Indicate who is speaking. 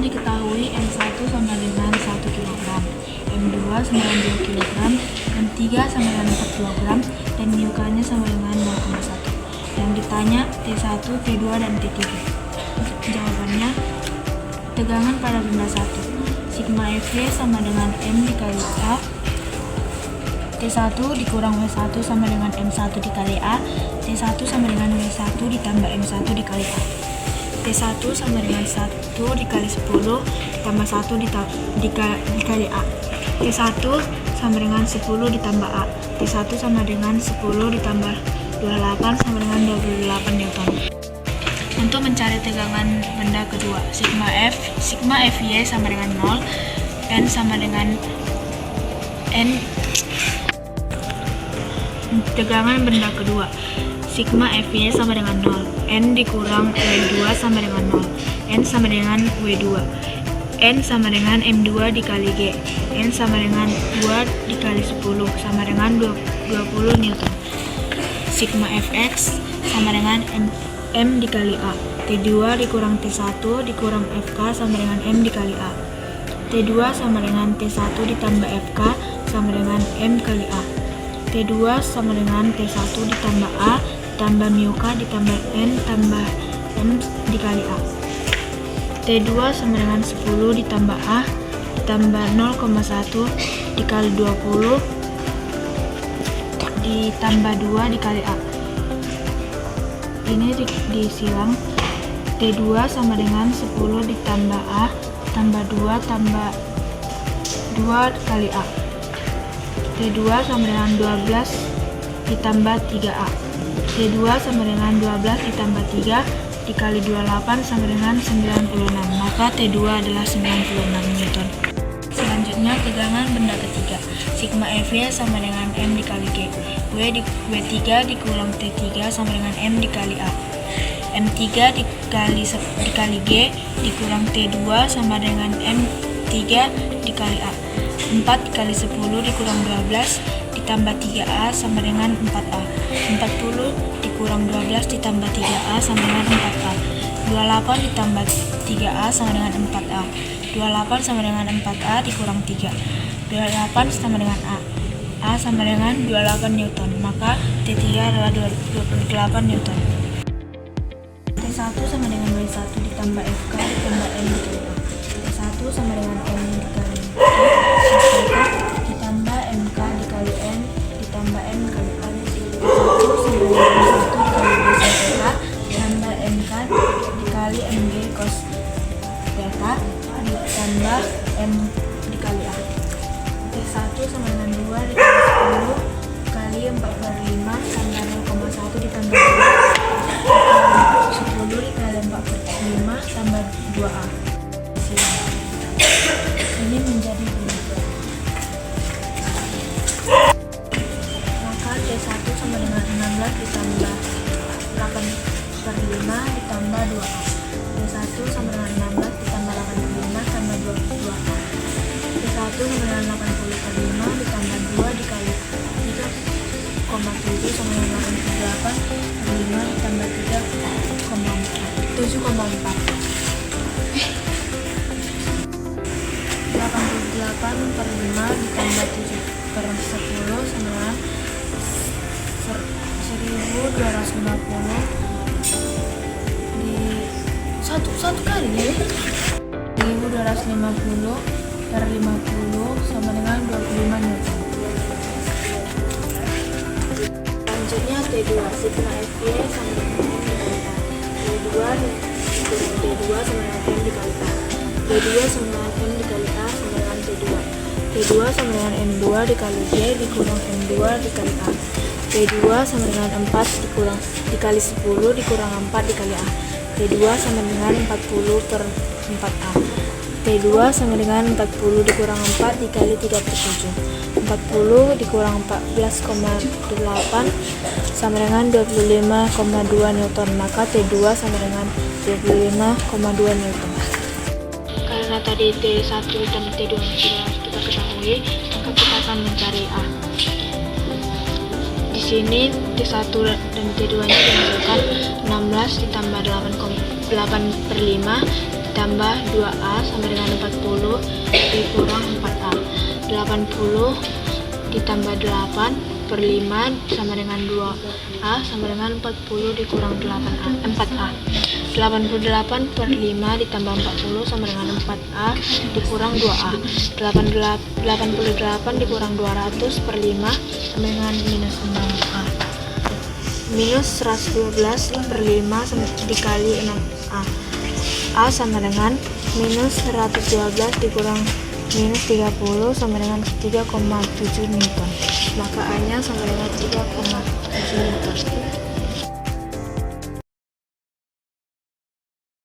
Speaker 1: diketahui M1 sama dengan 1 kg, M2 sama dengan 2 kg, M3 sama dengan 4 kg, dan μk-nya sama dengan 0,1. Yang ditanya T1, T2, dan T3. Jawabannya, tegangan pada benda 1. Sigma Fy sama dengan M dikali A. T1 dikurang W1 sama dengan M1 dikali A. T1 sama dengan W1 ditambah M1 dikali A. T1 sama dengan 1 dikali 10 ditambah 1 dikali A. T1 sama dengan 10 ditambah A. T1 sama dengan 10 ditambah 28 sama dengan 28 Newton. Untuk mencari tegangan benda kedua, sigma Fy sama dengan 0, N sama dengan tegangan benda kedua, sigma Fy sama dengan 0, N dikurang W2 sama dengan 0, N sama dengan W2, N sama dengan M2 dikali G, N sama dengan 2 dikali 10 sama dengan 20 Newton. Sigma Fx sama dengan M dikali A. T2 dikurang T1 dikurang Fk sama dengan M dikali A. T2 sama dengan T1 ditambah Fk sama dengan M kali A. T2 sama dengan T1 ditambah A ditambah μk ditambah N tambah M dikali A. T2 sama dengan 10 ditambah A ditambah 0,1 dikali 20 ditambah 2 dikali A. Ini disilang. T2 sama dengan 10 ditambah A tambah 2 tambah 2 kali A. T2 sama dengan 12 ditambah 3A. T2 sama dengan 12 ditambah 3 dikali 28 sama dengan 96. Maka T2 adalah 96 Newton. Selanjutnya tegangan benda ketiga. Sigma Fy sama dengan M dikali G. W3 dikurang T3 sama dengan M dikali A. M3 dikali G dikurang T2 sama dengan M3 dikali A. 4 dikali 10 dikurang 12 ditambah 3A sama dengan 4A. 40 dikurang 12 ditambah 3A sama dengan 4A. 28 ditambah 3A sama dengan 4A. 28 sama dengan 4A dikurang 3. 28 sama dengan A. A sama dengan 28 Newton. Maka T3 adalah 28 Newton. T1 sama dengan W1 ditambah Fk ditambah M dikali A. T1 sama dengan M dikali Fk ditambah Mk dikali N ditambah M dikali A. T1 sama dengan W1 dikali B sin theta ditambah Mk dikali Mg cos theta ditambah M dikali A. T1 sama dengan 2 dikali 10 kali 4/5 tambah 0,1 ditambah 2 10 dikali 4/5 tambah 2A. Ini menjadi 2. Maka T1 sama dengan 16 ditambah 8/5 ditambah 2A. T1 sama dengan 16 ditambah 8/5 tambah 2A. T1 sama dengan 80/5 ditambah 2 dikali 3,7 sama dengan 88/5 ditambah 7,4. 88/5 ditambah 7/10 sama dengan 1250 di satu kali ya. 1250/50 sama dengan 25 Newton. Selanjutnya T2, sigma Fy sama dengan M dikali A. T2 dikurang T2 sama dengan M dikali A. T2 sama dengan M dikali A sama dengan T2. T2 sama dengan M2 dikali G dikurang M2 dikali A. T2 sama dengan 4 dikali 10 dikurang 4 dikali A. T2 sama dengan 40/4A. T2 sama dengan 40 dikurang 4 dikali 3/7. 40 dikurang 14,8 sama dengan 25,2 Newton. Maka T2 sama dengan 25,2 Newton. Karena tadi T1 dan T2 sudah kita ketahui, maka kita akan mencari A. Di sini T1 dan T2 nya dihasilkan 16 ditambah 8/5 ditambah 2A sama dengan 40 dikurang 4A. 80 ditambah 8 per 5 sama dengan 2A sama dengan 40 dikurang 4A. 88 per 5 ditambah 40 sama dengan 4A dikurang 2A. 88 dikurang 200 per 5 sama dengan minus 6A. Minus 112 per 5 dikali 6A. A sama dengan minus 112 dikurang minus 30 sama dengan 3,7 Newton. Maka A nya sama dengan 3,7 Newton.